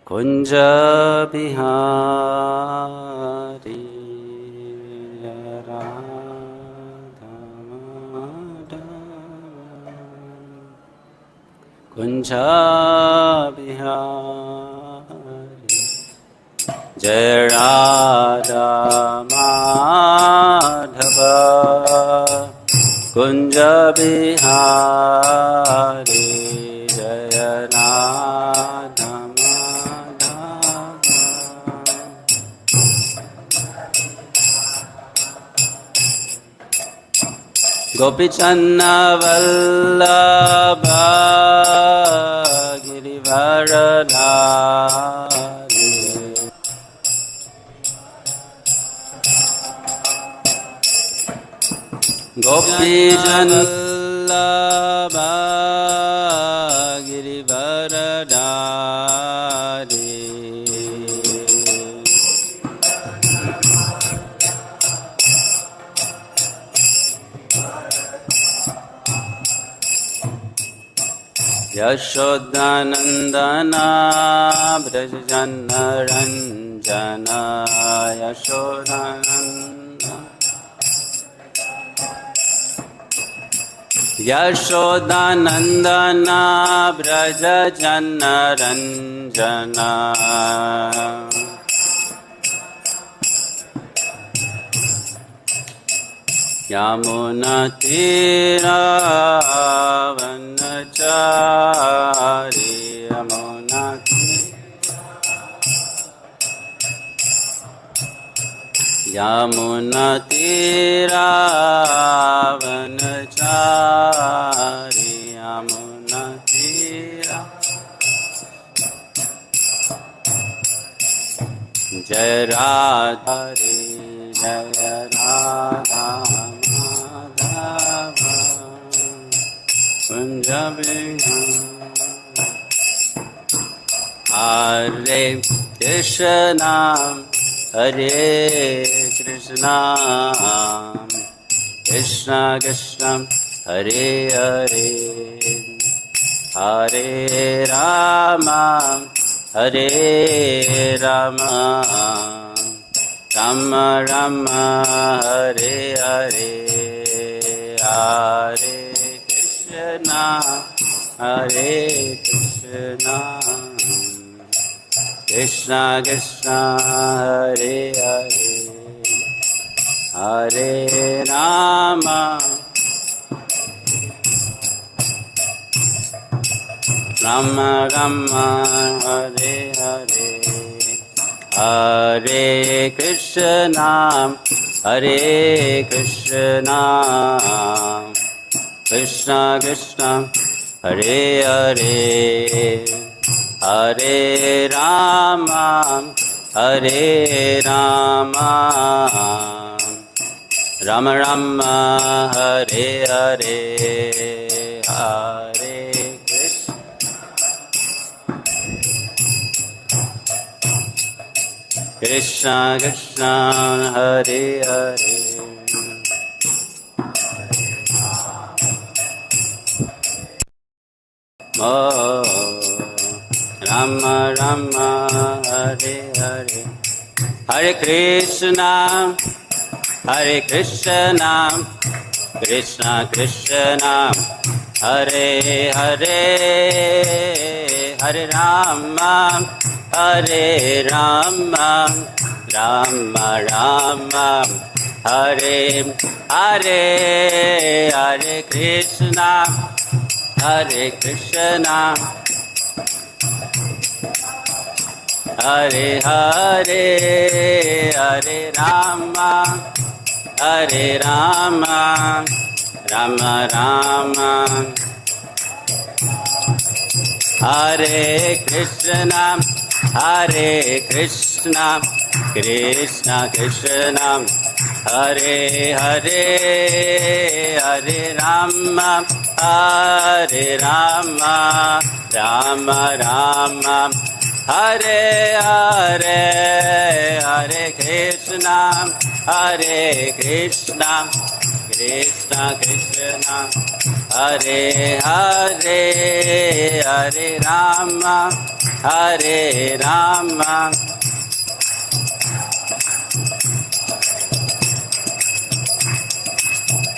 Kunja Bihari Kunja Bihari Jai Radha Madhava Kunja Bihari Jai Radha Gopichanna Vallabha Girivaradhari Gopichanna Vallabha Girivaradhari Yashodanandana Brajanaranjana Yashodanandana Brajanaranjana Yamuna Tira Vanachari Yamuna Yamuna Tira Vanachari Yamuna Tira Jai Radhari Jai Radha Punjabi Hare Krishna Hare Krishna Krishna Krishna Hare Hare Hare Rama Hare Rama Rama Rama Hare Hare Hare Krishna Hare Krishna Krishna Krishna Hare Hare Hare Rama Rama Rama Hare Hare Hare Krishna Hare Krishna Krishna Krishna Hare Hare Hare Rama Hare Rama Rama Rama Hare Hare Hare Krishna Krishna Hare Hare Rama Rama Hare Hare Hare Krishna Krishna Krishna Hare Hare Hare Rama Hare Rama Rama Rama Hare Hare Hare Krishna Hare Hare Hare Rama Rama Rama Hare Krishna Krishna Krishna Hare Hare Hare Rama Rama Rama Hare Hare Hare Krishna Krishna Krishna Krishna Hare Hare Hare Rama Hare Rama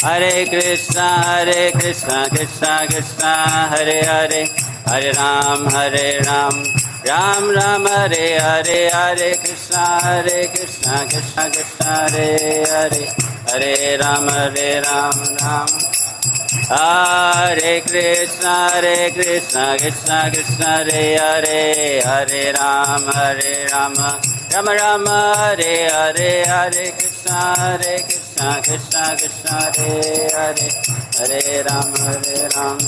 Hare Krishna Krishna Krishna Hare Hare Hare Ram Ram Ram Hare Hare Hare Krishna Krishna Krishna Hare Hare Hare Ram Ram Hare Krishna Krishna Krishna Hare Hare Hare Ram Ram Ram Hare Hare Hare Krishna Krishna Krishna Hare Hare Hare Ram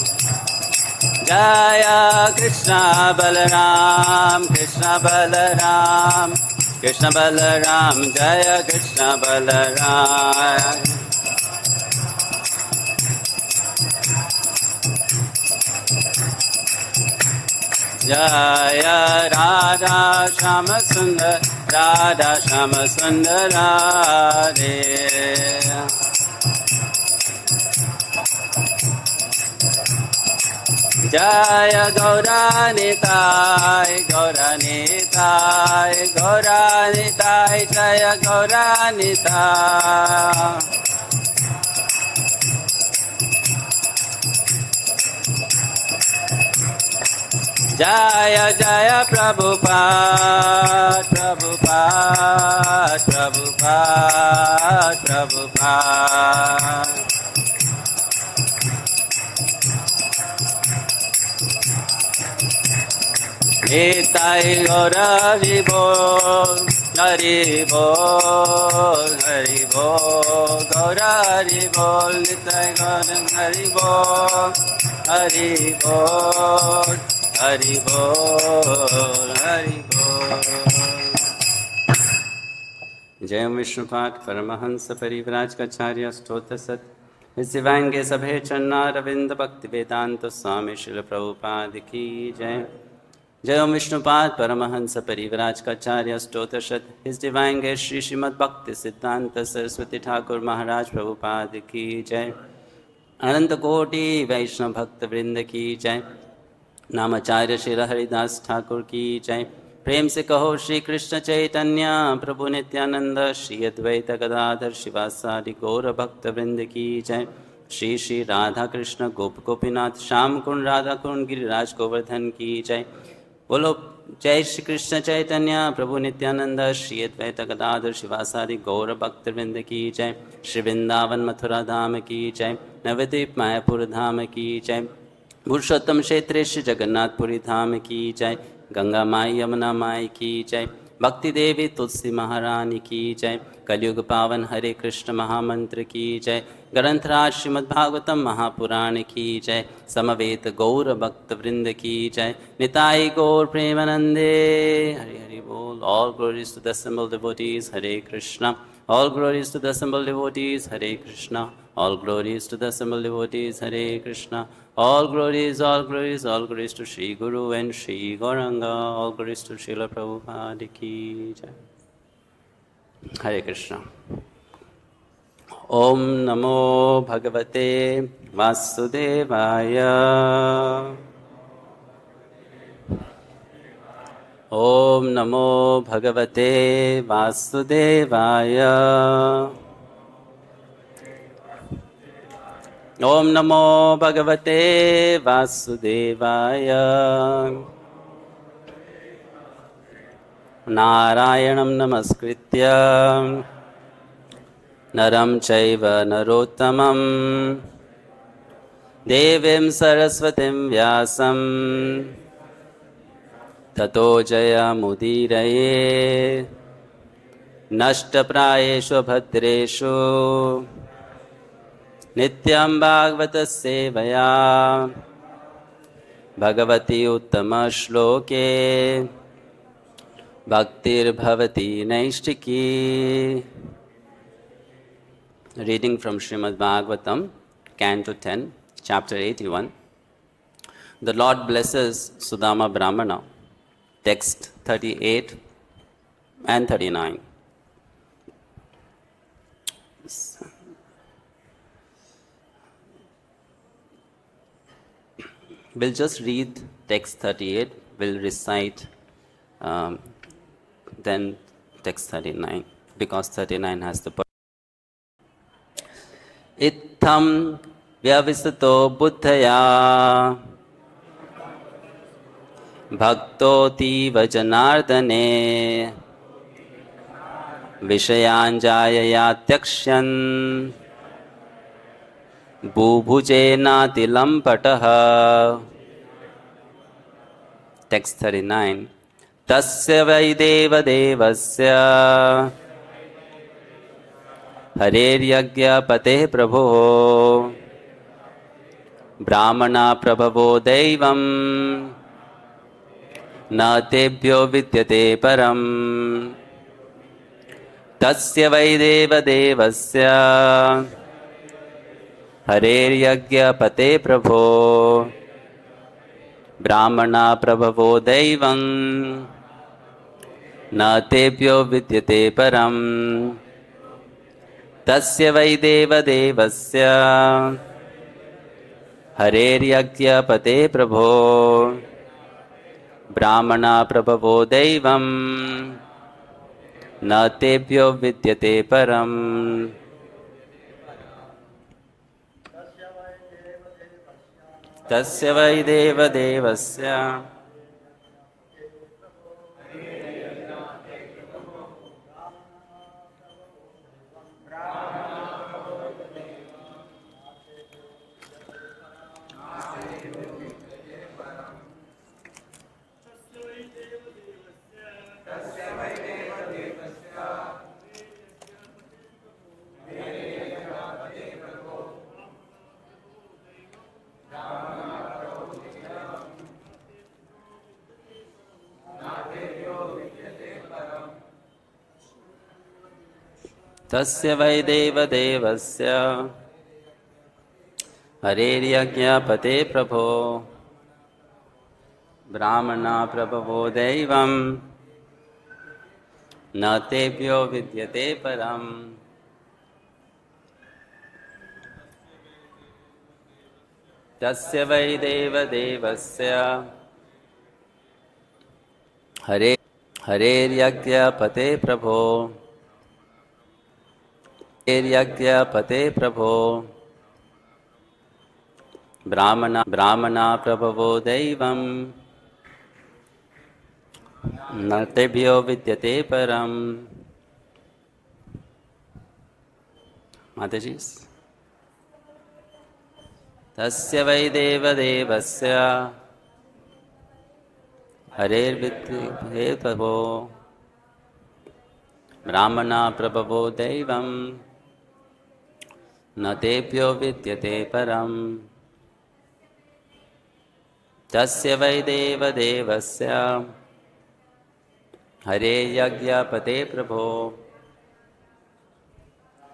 Jaya Krishna Balaram Krishna Balaram Krishna Balaram Jaya Krishna Balaram Jaya Radha Shama Sundar Radha Shama Sundar Radhe Jaya Gauranitai Gauranitai Gauranitai Jaya Gauranitai Jaya Jaya Prabhupada Prabhupada Prabhupada Prabhupada Nitai Gaura Hari Bol Hari Bol Hari Bol Gaura Hari Bol Nitai Gaura Hari Bol Hari Bol Hari Bol Hari Bol Jai Vishnupat Paramahansa Parivrajkacharya Stotasat His Divine Grace Abhay Chanaravinda Bhakti Vedanta Swami Srila Prabhupada Ki Jai Jai Vishnupat Paramahansa Parivrajkacharya Stotasat His Divine Grace Shri Srimad Bhakti Siddhanta Saraswati Thakur Maharaj Prabhupada Ki Jai Ananta Koti Vaishnava Bhakta Vrinda Ki Jai नामाचार्य Shri Haridas Thakur की जय प्रेम से कहो श्री कृष्ण चैतन्य प्रभु नित्यानंद श्री अद्वैत गदाधर शिवासादि गौर भक्त वृंद की जय श्री श्री राधा कृष्ण गोप गोपीनाथ श्याम कुंड राधा कुंड गिरिराज गोवर्धन की जय बोलो जय श्री कृष्ण चैतन्य प्रभु नित्यानंद श्री अद्वैत गदाधर शिवासादि गौर भक्त वृंद की जय श्री वृंदावन मथुरा धाम की जय नवद्वीप मायापुर धाम की जय पुरुषोत्तम क्षेत्र श्री जगन्नाथपुरी धाम की जय गंगा माई यमुना माई की जय भक्ति देवी तुलसी महारानी की जय कलयुग पावन हरे कृष्ण महामंत्र की जय ग्रंथराज श्रीमद्भागवतम महापुराण की जय समवेत गौर भक्त वृंद की जय निताई गौर प्रेमानंदे हरि हरि बोल all glories to the assembled devotees Hare Krishna all glories to the assembled devotees Hare Krishna all glories to the assembled devotees Hare Krishna all glories to Shri Guru and Shri Gauranga all glories to Srila Prabhupada ki jai Hare Krishna Om Namo Bhagavate Vasudevaya Om Namo Bhagavate Vasudevaya Om Namo Bhagavate Vasudevaya Narayanam Namaskritya Naram Chaiva Narottamam Devim Saraswatim Vyasam Tato Jaya Mudiraye Nashtaprayeshu Bhadreshu Nityam Bhagavata Sevaya Bhagavati Uttama Shloke Bhaktir Bhavati Naishtiki. Reading from Srimad Bhagavatam, Canto 10, Chapter 81. The Lord blesses Sudāmā Brahmana. Text 38 and 39. We'll just read text 38. We'll recite then text 39, because 39 has the itthaṁ vyavasito buddhyā bhakto tīva janārdane viṣayān jāyayā tyakṣyan bubhuje nāti-lampaṭaḥ. Text 39. Tasya vaideva devasya hareryagya pate prabho brahmana prabhavo deivam nātebhyo vidyate param. Tasya vaideva devasya hareryagya pate prabho brahmana prabhavo deivam nātebhyo vidyate param. Tasya vaideva devasya hareryagya pate prabho brahmana prabhavo deivam nātebhyo vidyate param. Tasya vaideva devasya Tasya vaideva devasya hareryagya pate prabho brahmana prabhavo deivam nātebhyo vidyate param. Tasya vaideva devasya hareryagya pate prabho hareryagya pate prabho brahmana prabhavo deivam nātebhyo vidyate param. Mataji's. Tasya vaideva devasya hareryagya prabho brahmana prabhavo deivam nātebhyo vidyate param. Tasya vaideva devasya hareryagya pate prabho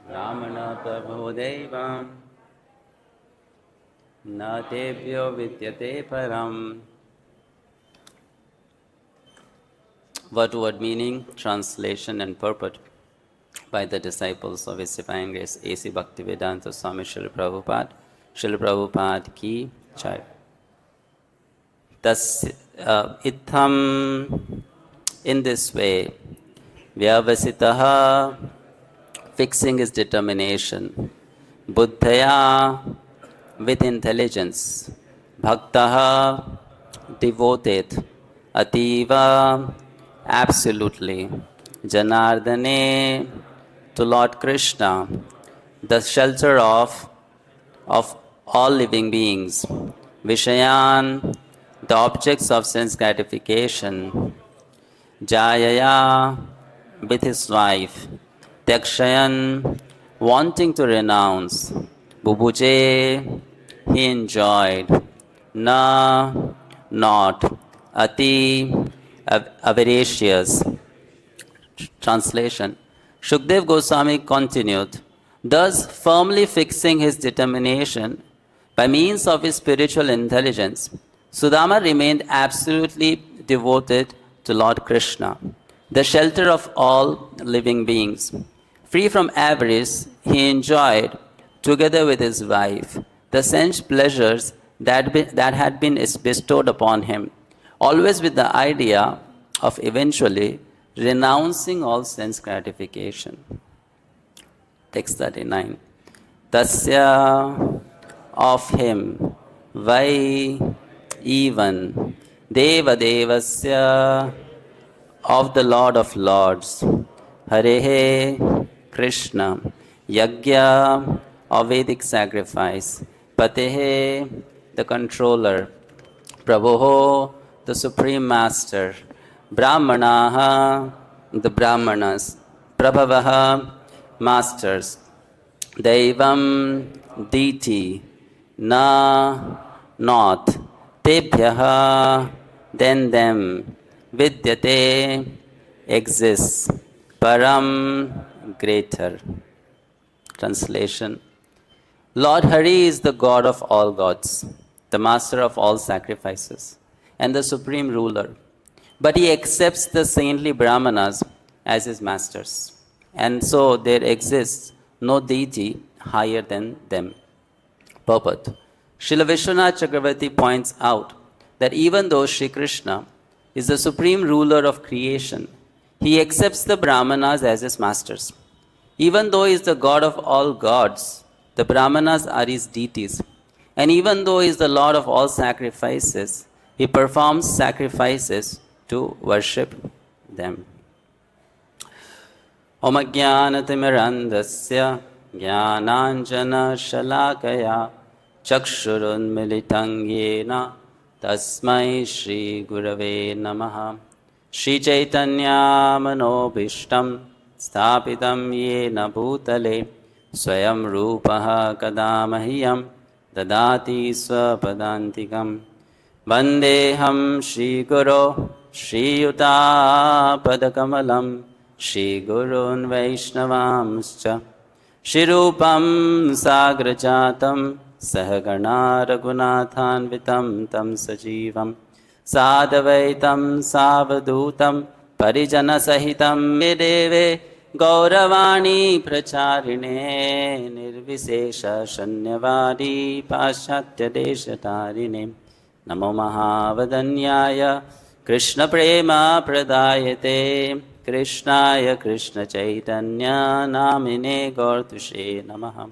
brahmana prabhavo deivam nātebhyo vidyate param. Word-to-word meaning, translation and purport by the disciples of His Divine Grace A.C. Bhaktivedanta Swami Srila Prabhupada. Srila Prabhupada ki jai. Thus, ittham, in this way, vyavasitaḥ, fixing his determination, buddhyā, with intelligence, bhaktaḥ, devoted, atīva, absolutely, janārdane, to Lord Kṛṣṇa, the shelter of all living beings, viṣayān, the objects of sense gratification, jāyayā, with his wife, tyakṣyan, wanting to renounce, bubhuje, he enjoyed, not, avaricious. Translation. Śukadeva Gosvāmī continued, thus firmly fixing his determination by means of his spiritual intelligence, Sudāmā remained absolutely devoted to Lord Kṛṣṇa, the shelter of all living beings. Free from avarice, he enjoyed, together with his wife, the sense pleasures that had been bestowed upon him, always with the idea of eventually renouncing all sense gratification. Text 39. Tasya, of him, vai, even, deva devasya, of the Lord of Lords, Harehe, Kṛṣṇa, yajna, of Vedic sacrifice, patehe, the controller, Prabhu, the supreme master, brahmanaha, the brahmanas, prabhavaha, masters, daivam, deity, na, not, tebhyaha, then them, vidyate, exists, param, greater. Translation. Lord Hari is the God of all gods, the master of all sacrifices, and the supreme ruler. But he accepts the saintly brahmanas as his masters, and so there exists no deity higher than them. Purport. Srila Vishwanath Chakravarti points out that even though Sri Kṛṣṇa is the supreme ruler of creation, he accepts the brahmanas as his masters. Even though he is the God of all gods, the brahmanas are his deities. And even though he is the Lord of all sacrifices, he performs sacrifices to worship them. Om Ajnanatimmirandasya Jnananjana Shalakaya Chakshurunmilitam Yena Tasmai Shri Gurave Namaha. Shri Chaitanya Manobhishtam Sthapitam Yena Bhutale Swayam Rupaha Kadamahyam Dadati Swapadantikam Vandeham Shri Guru Shri Yuta Padakamalam Shri Gurun Vaishnavamscha Shri Rupam Sagrajatam Sahagana Raghunathanvitam Tam Sajivam Sadavaitam Savadutam Parijana Sahitam Videve Gauravani Pracharine Nirvisesha Shanyavadi Paschatya Deshatarine Namo Mahavadanyaya Krishna Prema Pradayate Krishnaya Krishna Chaitanya Namine Gaurtushe Namaha.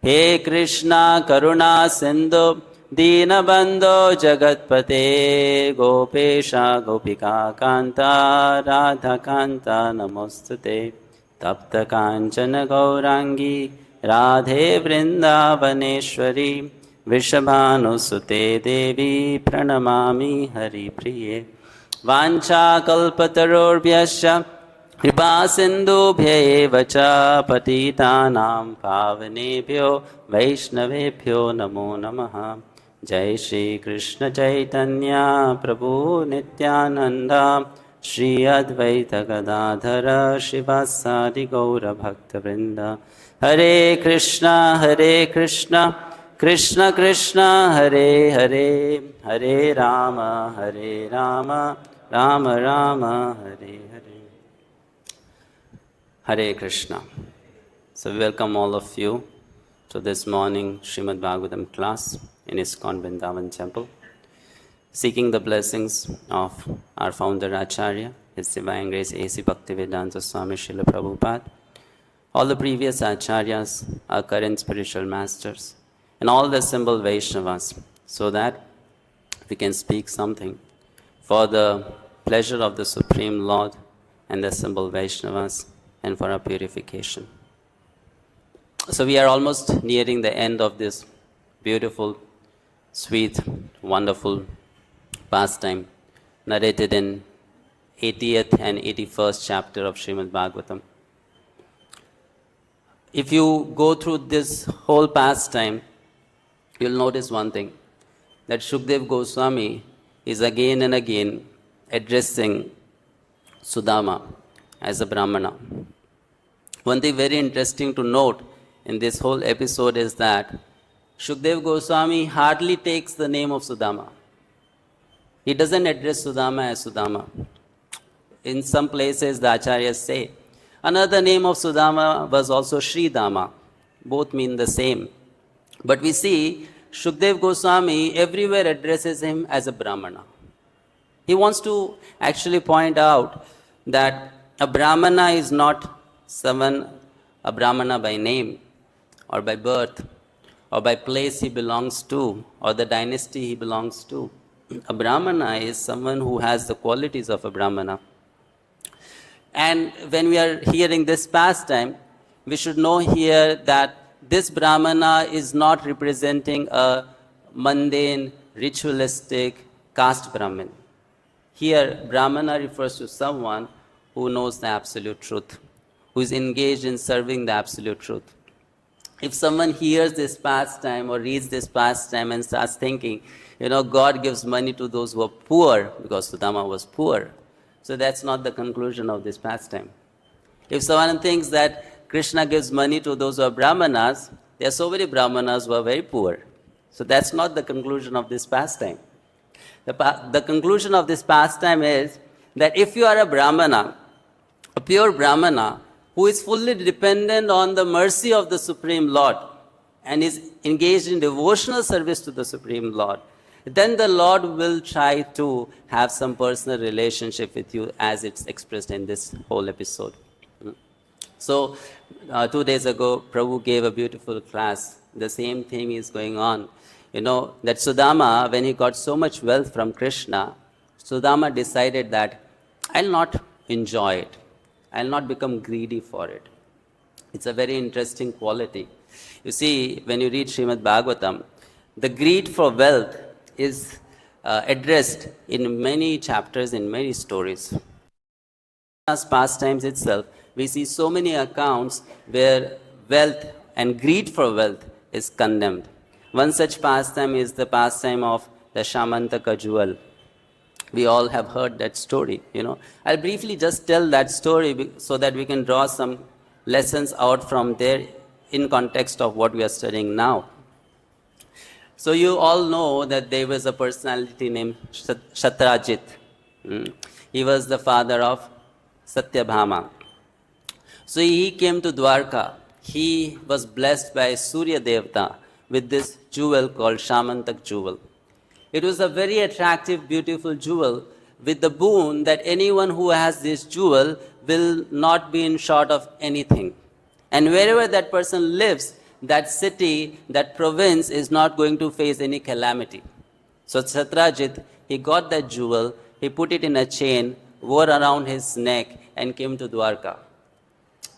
He Krishna Karuna Sindhu Dīnabandho Jagatpate Gopesha Gopika Kanta Radha Kanta Namostute Tapta Kanchana Gaurangi Radhe Vrindavaneshwari Vishabhanusute Devi Pranamami Hari Priye Vancha Kalpatarobhyasya Kripa Sindhubhya eva cha patitanam pavanebhyo Vaishnavebhyo namo namaha. Jai Shri Krishna Chaitanya Prabhu Nityananda Shri Advaita Gadadhara Shivasadi Gaura Bhakta Vrinda. Hare Krishna Krishna Krishna Hare Hare Hare Rama Rama Rama Hare Hare. Hare Krishna. So we welcome all of you to this morning Srimad Bhagavatam class in ISKCON Vrindavan Temple, seeking the blessings of our founder Acharya, His Divine Grace A.C. Bhaktivedanta Swami Srila Prabhupada, all the previous Acharyas, our current spiritual masters, and all the assembled Vaishnavas, so that we can speak something for the pleasure of the Supreme Lord and the assembled Vaishnavas, and for our purification. So we are almost nearing the end of this beautiful, sweet, wonderful pastime narrated in 80th and 81st chapter of Srimad Bhagavatam. If you go through this whole pastime, you'll notice one thing, that Śukadeva Gosvāmī is again and again addressing Sudāmā as a Brahmana. One thing very interesting to note in this whole episode is that Śukadeva Gosvāmī hardly takes the name of Sudāmā. He doesn't address Sudāmā as Sudāmā. In some places the Acharyas say, another name of Sudāmā was also Sri Dāma. Both mean the same. But we see Śukadeva Gosvāmī everywhere addresses him as a Brahmana. He wants to actually point out that a Brahmana is not someone, a Brahmana by name or by birth or by place he belongs to or the dynasty he belongs to. A Brahmana is someone who has the qualities of a Brahmana. And when we are hearing this pastime, we should know here that this Brahmana is not representing a mundane, ritualistic caste Brahmin. Here, Brahmana refers to someone who knows the absolute truth, who is engaged in serving the absolute truth. If someone hears this pastime or reads this pastime and starts thinking, God gives money to those who are poor, because Sudāmā was poor, so that's not the conclusion of this pastime. If someone thinks that Krishna gives money to those who are Brahmanas, there are so many Brahmanas who are very poor. So that's not the conclusion of this pastime. The conclusion of this pastime is that if you are a Brahmana, a pure Brahmana, who is fully dependent on the mercy of the Supreme Lord and is engaged in devotional service to the Supreme Lord, then the Lord will try to have some personal relationship with you, as it's expressed in this whole episode. So 2 days ago, Prabhu gave a beautiful class. The same thing is going on. That Sudāmā, when he got so much wealth from Krishna, Sudāmā decided that I'll not enjoy it. I'll not become greedy for it. It's a very interesting quality. You see, when you read Srimad Bhagavatam, the greed for wealth is addressed in many chapters, in many stories. As pastimes itself, we see so many accounts where wealth and greed for wealth is condemned. One such pastime is the pastime of the Shamantaka jewel. We all have heard that story, I'll briefly just tell that story so that we can draw some lessons out from there in context of what we are studying now. So you all know that there was a personality named Shatrajit. He was the father of Satyabhama. So he came to Dwarka. He was blessed by Surya Devta with this jewel called Shamantak jewel. It was a very attractive, beautiful jewel with the boon that anyone who has this jewel will not be in short of anything. And wherever that person lives, that city, that province is not going to face any calamity. So Satrajit, he got that jewel, he put it in a chain, wore around his neck and came to Dwarka.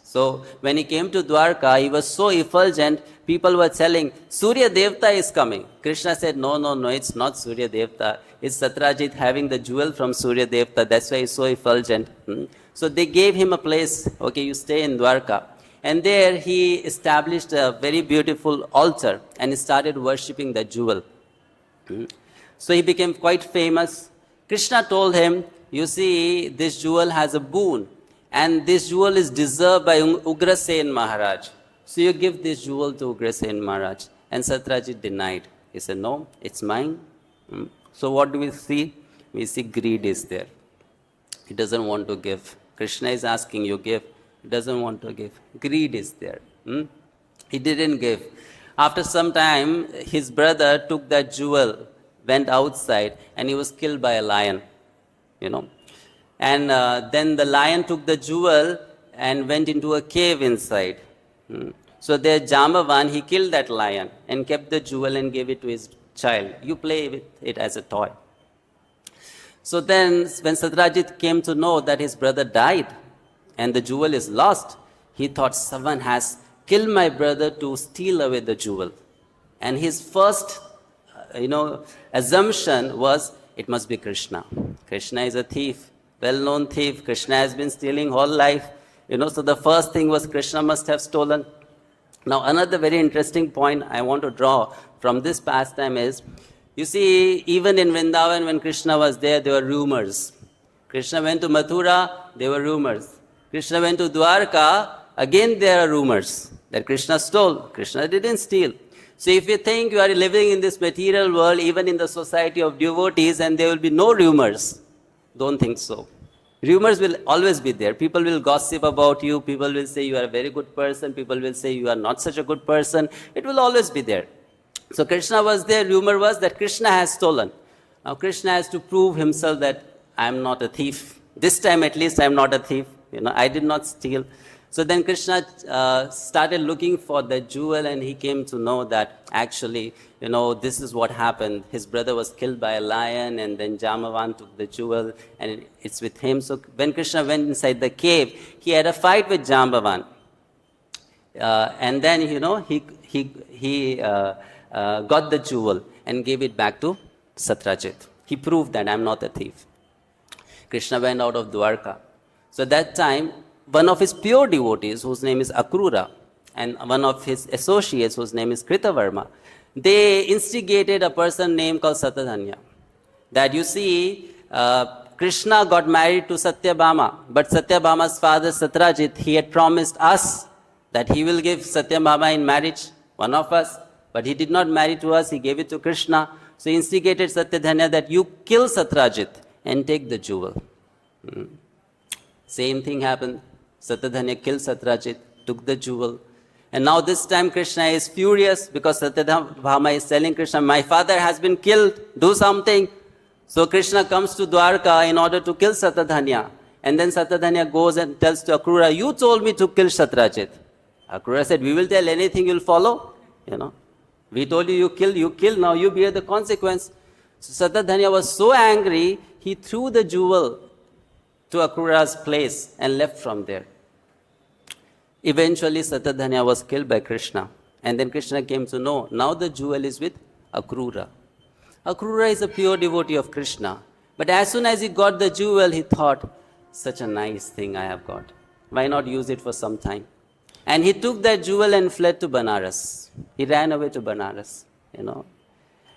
So when he came to Dwarka, he was so effulgent, people were telling, Surya Devta is coming. Krishna said, no, it's not Surya Devta. It's Satrajit having the jewel from Surya Devta. That's why he's so effulgent. So they gave him a place, okay, you stay in Dwarka. And there he established a very beautiful altar and he started worshipping the jewel. So he became quite famous. Krishna told him, you see, this jewel has a boon. And this jewel is deserved by Ugrasen Maharaj. So you give this jewel to Ugrasen Maharaj. And Satrajit denied. He said, no, it's mine. So what do we see? We see greed is there. He doesn't want to give. Krishna is asking you give. He doesn't want to give. Greed is there. He didn't give. After some time, his brother took that jewel, went outside, and he was killed by a lion. And then the lion took the jewel and went into a cave inside. So there Jambavan, he killed that lion and kept the jewel and gave it to his child. You play with it as a toy. So then when Satrajit came to know that his brother died and the jewel is lost, he thought someone has killed my brother to steal away the jewel. And his first assumption was it must be Krishna. Krishna is a thief. Well-known thief. Krishna has been stealing whole life. So the first thing was Krishna must have stolen. Now another very interesting point I want to draw from this pastime is, you see, even in Vrindavan when Krishna was there were rumors. Krishna went to Mathura, there were rumors. Krishna went to Dwarka, again there are rumors that Krishna stole. Krishna didn't steal. So if you think you are living in this material world, even in the society of devotees, and there will be no rumors, don't think so. Rumors will always be there. People will gossip about you. People will say you are a very good person. People will say you are not such a good person. It will always be there. So Krishna was there. Rumor was that Krishna has stolen. Now Krishna has to prove himself that I am not a thief. This time at least I am not a thief. I did not steal. So then Krishna started looking for the jewel, and he came to know that actually, this is what happened. His brother was killed by a lion, and then Jambavan took the jewel, and it's with him. So when Krishna went inside the cave, he had a fight with Jambavan. And then, he got the jewel and gave it back to Satyajit. He proved that I'm not a thief. Krishna went out of Dwarka. So that time, one of his pure devotees, whose name is Akrura, and one of his associates, whose name is Kritavarma, they instigated a person named called Satyadhanya. That Krishna got married to Satyabhama, but Satyabhama's father Satyajit, he had promised us that he will give Satyabhama in marriage, one of us, but he did not marry to us, he gave it to Krishna. So he instigated Satyadhanya that you kill Satyajit and take the jewel. Same thing happened. Satyadhanya killed Satyajit, took the jewel. And now this time Krishna is furious because Satyabhama is telling Krishna, my father has been killed, do something. So Krishna comes to Dwarka in order to kill Satyadhanya. And then Satyadhanya goes and tells to Akrura, you told me to kill Satyajit. Akrura said, we will tell anything, you'll follow. We told you kill, now you bear the consequence. So Satyadhanya was so angry, he threw the jewel to Akrura's place and left from there. Eventually Satyadhanya was killed by Krishna. And then Krishna came to know, now the jewel is with Akrura. Akrura is a pure devotee of Krishna. But as soon as he got the jewel, he thought, such a nice thing I have got. Why not use it for some time? And he took that jewel and fled to Banaras. He ran away to Banaras,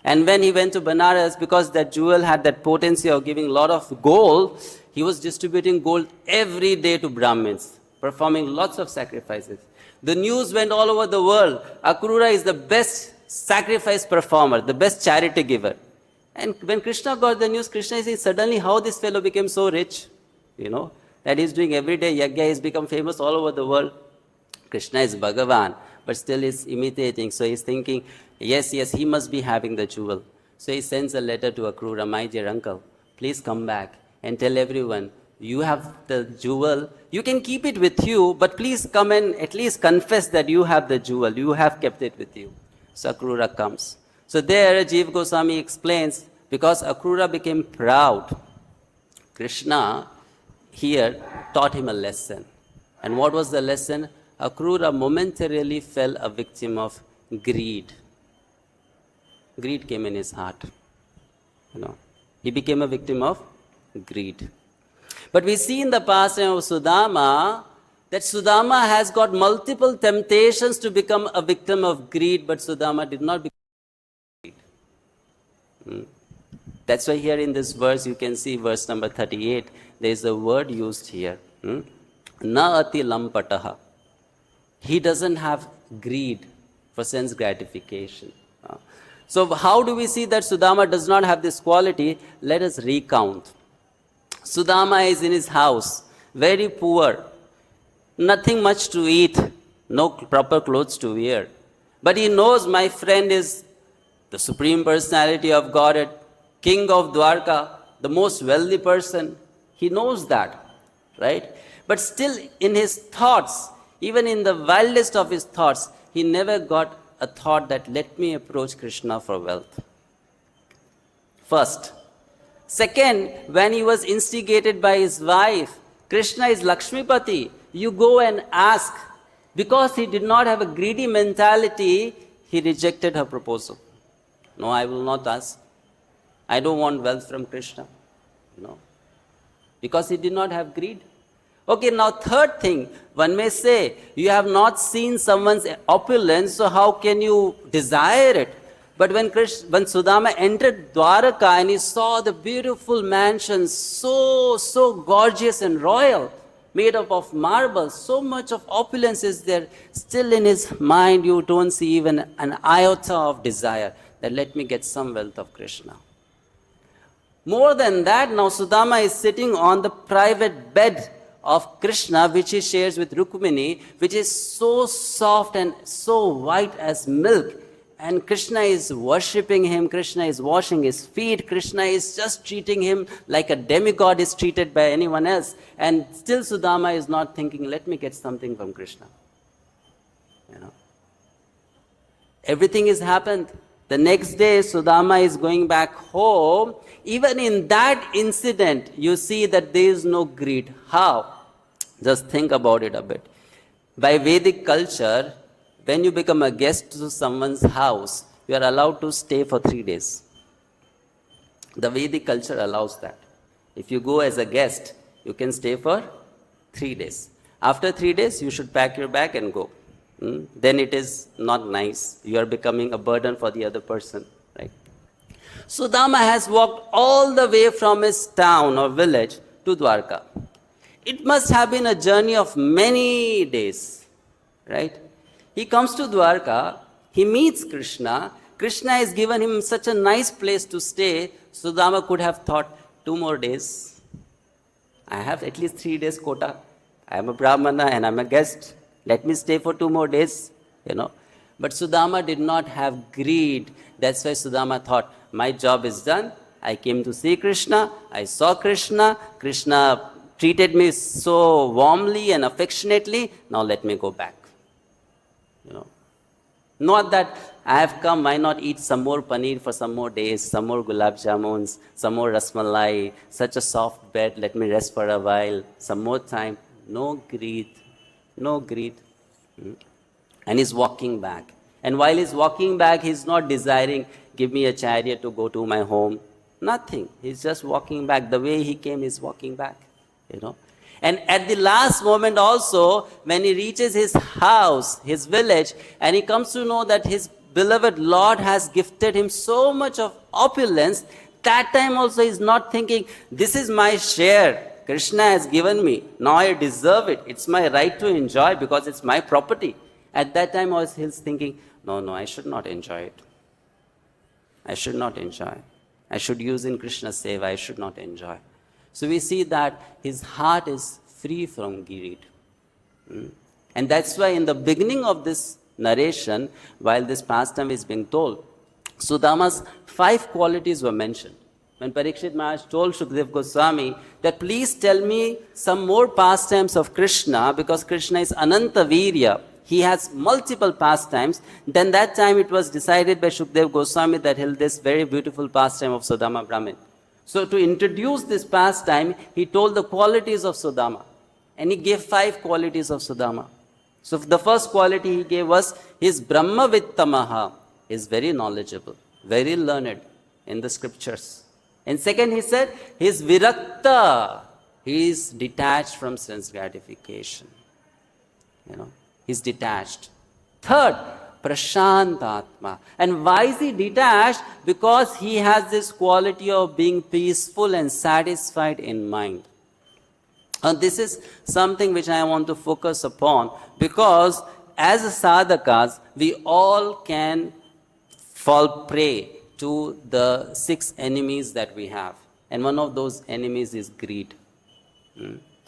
And when he went to Banaras, because that jewel had that potency of giving a lot of gold, he was distributing gold every day to Brahmins, performing lots of sacrifices. The news went all over the world. Akrura is the best sacrifice performer, the best charity giver. And when Krishna got the news, Krishna said, suddenly how this fellow became so rich, that he's doing every day yajna, he's become famous all over the world. Krishna is Bhagavan, but still is imitating. So he's thinking, yes, he must be having the jewel. So he sends a letter to Akrura, my dear uncle, please come back and tell everyone, you have the jewel, you can keep it with you, but please come and at least confess that you have the jewel, you have kept it with you. So Akrura comes. So there Jiva Gosvāmī explains, because Akrura became proud, Krishna here taught him a lesson. And what was the lesson? Akrura momentarily fell a victim of greed. Greed came in his heart. He became a victim of greed. But we see in the pastime of Sudāmā that Sudāmā has got multiple temptations to become a victim of greed, but Sudāmā did not become greed. That's why here in this verse, you can see verse number 38, there is a word used here. Ati-lampaṭaḥ. He doesn't have greed for sense gratification. So how do we see that Sudāmā does not have this quality? Let us recount. Sudāmā is in his house, very poor, nothing much to eat, no proper clothes to wear. But he knows my friend is the Supreme Personality of Godhead, King of Dwarka, the most wealthy person. He knows that, right? But still in his thoughts, even in the wildest of his thoughts, he never got a thought that let me approach Krishna for wealth. First. Second, when he was instigated by his wife, Krishna is Lakshmipati, you go and ask. Because he did not have a greedy mentality, he rejected her proposal. No, I will not ask. I don't want wealth from Krishna. Because he did not have greed. Okay, now third thing, one may say, you have not seen someone's opulence, so how can you desire it? But when Sudāmā entered Dwaraka and he saw the beautiful mansions, so gorgeous and royal, made up of marble, so much of opulence is there, still in his mind you don't see even an iota of desire, that let me get some wealth of Krishna. More than that, now Sudāmā is sitting on the private bed of Krishna, which he shares with Rukmini, which is so soft and so white as milk. And Krishna is worshipping him, Krishna is washing his feet, Krishna is just treating him like a demigod is treated by anyone else. And still Sudāmā is not thinking, let me get something from Krishna. Everything has happened. The next day, Sudāmā is going back home. Even in that incident, you see that there is no greed. How? Just think about it a bit. By Vedic culture, when you become a guest to someone's house, you are allowed to stay for 3 days. The Vedic culture allows that. If you go as a guest, you can stay for 3 days. After 3 days, you should pack your bag and go. Then it is not nice. You are becoming a burden for the other person, right? Sudāmā has walked all the way from his town or village to Dwarka. It must have been a journey of many days, right? He comes to Dwarka, he meets Kṛṣṇa. Kṛṣṇa has given him such a nice place to stay. Sudāmā could have thought, 2 more days. I have at least 3 days quota. I am a Brahmana and I am a guest. Let me stay for 2 more days, But Sudāmā did not have greed. That's why Sudāmā thought, my job is done. I came to see Kṛṣṇa. I saw Kṛṣṇa. Kṛṣṇa treated me so warmly and affectionately. Now let me go back. Not that I have come, why not eat some more paneer for some more days, some more gulab jamuns, some more rasmalai, such a soft bed, let me rest for a while, some more time. No greed. No greed. And he's walking back. And while he's walking back, he's not desiring, give me a chariot to go to my home. Nothing. He's just walking back. The way he came, he's walking back. And at the last moment also, when he reaches his house, his village, and he comes to know that his beloved Lord has gifted him so much of opulence, that time also he's not thinking, this is my share. Kṛṣṇa has given me. Now I deserve it. It's my right to enjoy because it's my property. At that time also he's thinking, no, I should not enjoy it. I should not enjoy. I should use in Krishna's seva. I should not enjoy. So we see that his heart is free from greed. And that's why in the beginning of this narration, while this pastime is being told, Sudāma's 5 qualities were mentioned. When Parikshit Maharaj told Śukadeva Gosvāmī that please tell me some more pastimes of Kṛṣṇa, because Kṛṣṇa is Ananta Virya, he has multiple pastimes, then that time it was decided by Śukadeva Gosvāmī that he'll this very beautiful pastime of Sudāmā Brahmin. So to introduce this pastime, he told the qualities of Sudāmā. And he gave 5 qualities of Sudāmā. So the first quality he gave was his Brahma Vittamaha is very knowledgeable, very learned in the scriptures. And second, he said, he is virakta. He is detached from sense gratification. He's detached. Third, prashantatma. And why is he detached? Because he has this quality of being peaceful and satisfied in mind. And this is something which I want to focus upon, because as sadhakas, we all can fall prey to the 6 enemies that we have. And one of those enemies is greed.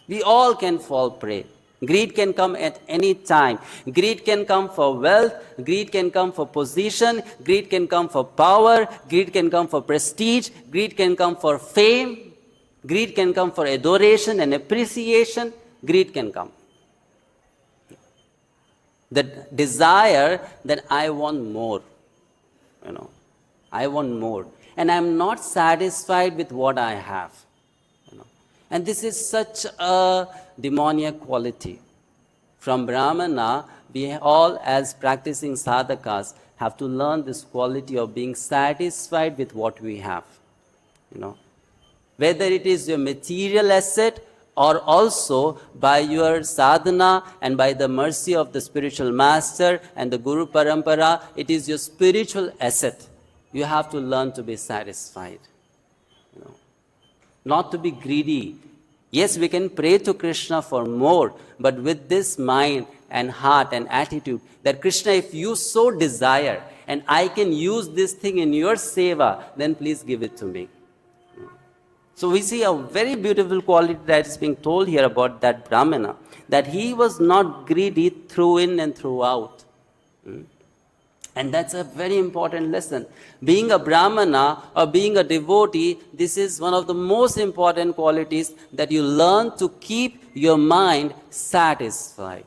We all can fall prey. Greed can come at any time. Greed can come for wealth. Greed can come for position. Greed can come for power. Greed can come for prestige. Greed can come for fame. Greed can come for adoration and appreciation. Greed can come. The desire that I want more. I want more. And I'm not satisfied with what I have. And this is such a demoniac quality. From Brahmana, we all as practicing sadhakas have to learn this quality of being satisfied with what we have. Whether it is your material asset or also by your sadhana and by the mercy of the spiritual master and the Guru Parampara, it is your spiritual asset. You have to learn to be satisfied. Not to be greedy. Yes, we can pray to Kṛṣṇa for more, but with this mind and heart and attitude that Kṛṣṇa, if you so desire and I can use this thing in your seva, then please give it to me. So we see a very beautiful quality that is being told here about that Brahmana, that he was not greedy through in and throughout. And that's a very important lesson. Being a Brahmana or being a devotee, this is one of the most important qualities that you learn to keep your mind satisfied.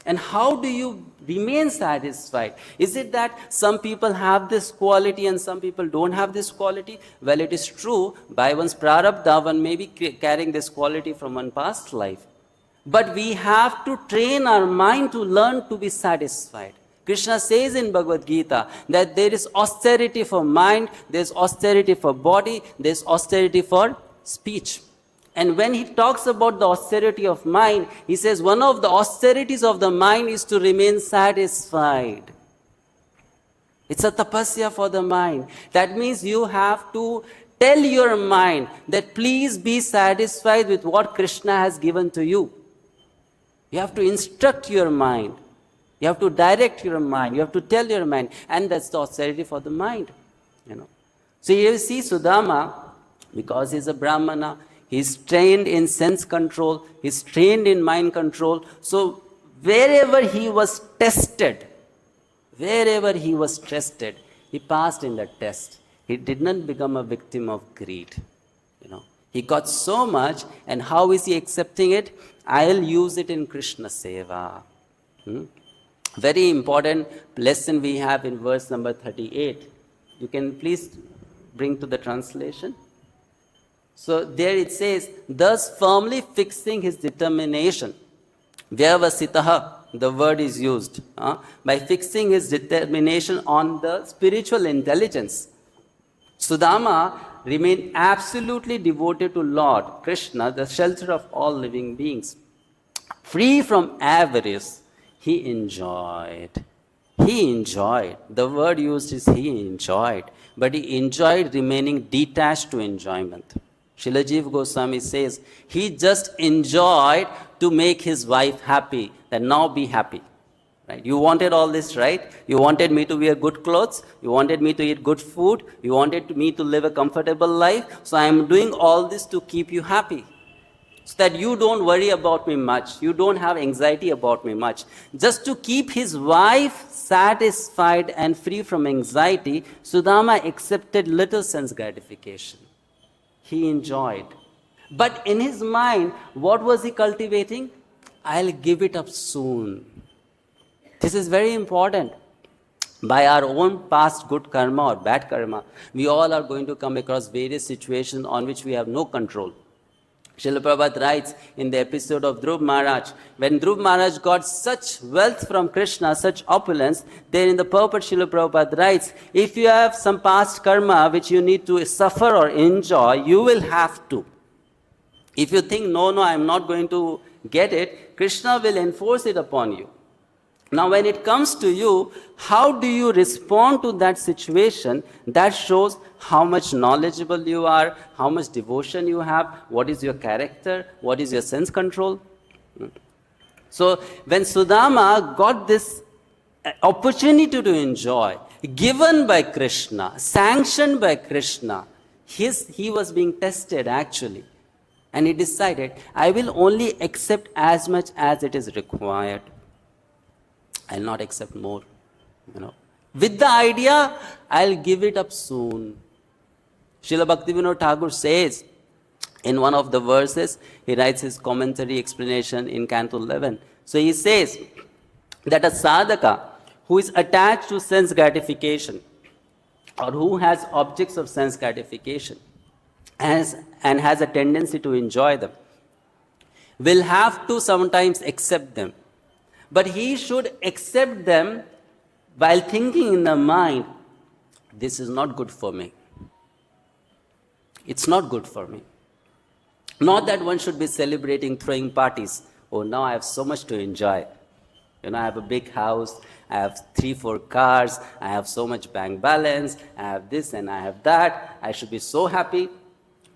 And how do you remain satisfied? Is it that some people have this quality and some people don't have this quality? Well, it is true. By one's prarabdha, one may be carrying this quality from one past life. But we have to train our mind to learn to be satisfied. Krishna says in Bhagavad Gita that there is austerity for mind, there is austerity for body, there is austerity for speech. And when he talks about the austerity of mind, he says one of the austerities of the mind is to remain satisfied. It's a tapasya for the mind. That means you have to tell your mind that please be satisfied with what Krishna has given to you. You have to instruct your mind. You have to direct your mind. You have to tell your mind. And that's the austerity for the mind. So here you see Sudāmā, because he's a Brahmana, he's trained in sense control, he's trained in mind control. So wherever he was tested, he passed in the test. He did not become a victim of greed. He got so much, and how is he accepting it? I'll use it in Krishna Seva. Very important lesson we have in verse number 38. You can please bring to the translation. So there it says, thus firmly fixing his determination. Vyavasitaḥ, the word is used. By fixing his determination on the spiritual intelligence. Sudāmā remained absolutely devoted to Lord Kṛṣṇa, the shelter of all living beings. Free from avarice, he enjoyed. The word used is he enjoyed. But he enjoyed remaining detached to enjoyment. Śukadeva Gosvāmī says, he just enjoyed to make his wife happy, that now be happy. Right? You wanted all this, right? You wanted me to wear good clothes. You wanted me to eat good food. You wanted me to live a comfortable life. So I am doing all this to keep you happy. So that you don't worry about me much. You don't have anxiety about me much. Just to keep his wife satisfied and free from anxiety, Sudāmā accepted little sense gratification. He enjoyed. But in his mind, what was he cultivating? I'll give it up soon. This is very important. By our own past good karma or bad karma, we all are going to come across various situations on which we have no control. Srila Prabhupada writes in the episode of Dhruv Maharaj, when Dhruv Maharaj got such wealth from Krishna, such opulence, then in the purport Srila Prabhupada writes, if you have some past karma which you need to suffer or enjoy, you will have to. If you think, no, I am not going to get it, Krishna will enforce it upon you. Now when it comes to you, how do you respond to that situation? That shows how much knowledgeable you are, how much devotion you have, what is your character, what is your sense control. So when Sudāmā got this opportunity to enjoy, given by Krishna, sanctioned by Krishna, he was being tested actually. And he decided, I will only accept as much as it is required. I'll not accept more, With the idea, I'll give it up soon. Srila Bhaktivinoda Thakur says, in one of the verses, he writes his commentary explanation in Canto 11. So he says that a sadhaka who is attached to sense gratification or who has objects of sense gratification and has a tendency to enjoy them will have to sometimes accept them. But he should accept them while thinking in the mind, this is not good for me. It's not good for me. Not that one should be celebrating, throwing parties. Oh, now I have so much to enjoy. I have a big house, I have 3-4 cars, I have so much bank balance, I have this and I have that. I should be so happy.